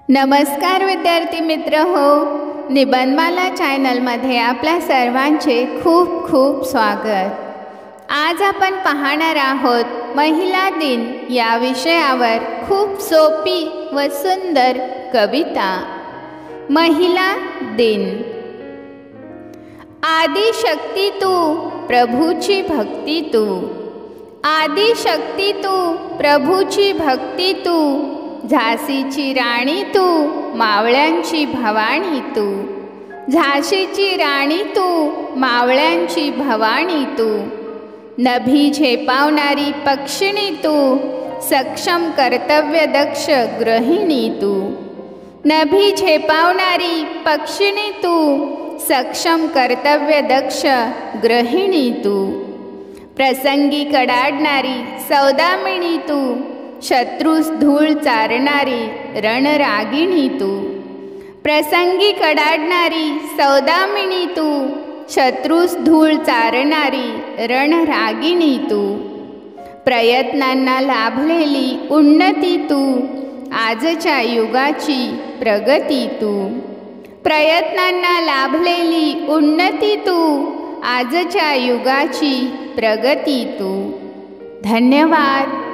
नमस्कार विद्यार्थी मित्र हो, निबंधमाला चॅनलमध्ये आपल्या सर्वांचे खूप खूप स्वागत। आज आपण पाहणार आहोत महिला दिन या विषयावर खूप सोपी व सुंदर कविता। महिला दिन। आदि शक्ती तू प्रभूची भक्ती तू, आदि शक्ती तू प्रभूची भक्ती तू, झाशीची राणी तू मावळ्यांची भवानी तू, झाशीची राणी तू मावळ्यांची भवानी तू, नभी झेपावणारी पक्षिणी तू, सक्षम कर्तव्यदक्ष गृहिणी तू, नभी झेपावणारी पक्षिणी तू, सक्षम कर्तव्यदक्ष गृहिणी तू, प्रसंगी कडाडणारी सौदामिनी तू, शत्रूस धूळ चारणारी रणरागिणी तू, प्रसंगी कडाडणारी सौदामिनी तू, शत्रूस धूळ चारणारी रणरागिणी तू, प्रयत्नांना लाभलेली उन्नती तू, आजच्या युगाची प्रगती तू, प्रयत्नांना लाभलेली उन्नती तू, आजच्या युगाची प्रगती तू। धन्यवाद।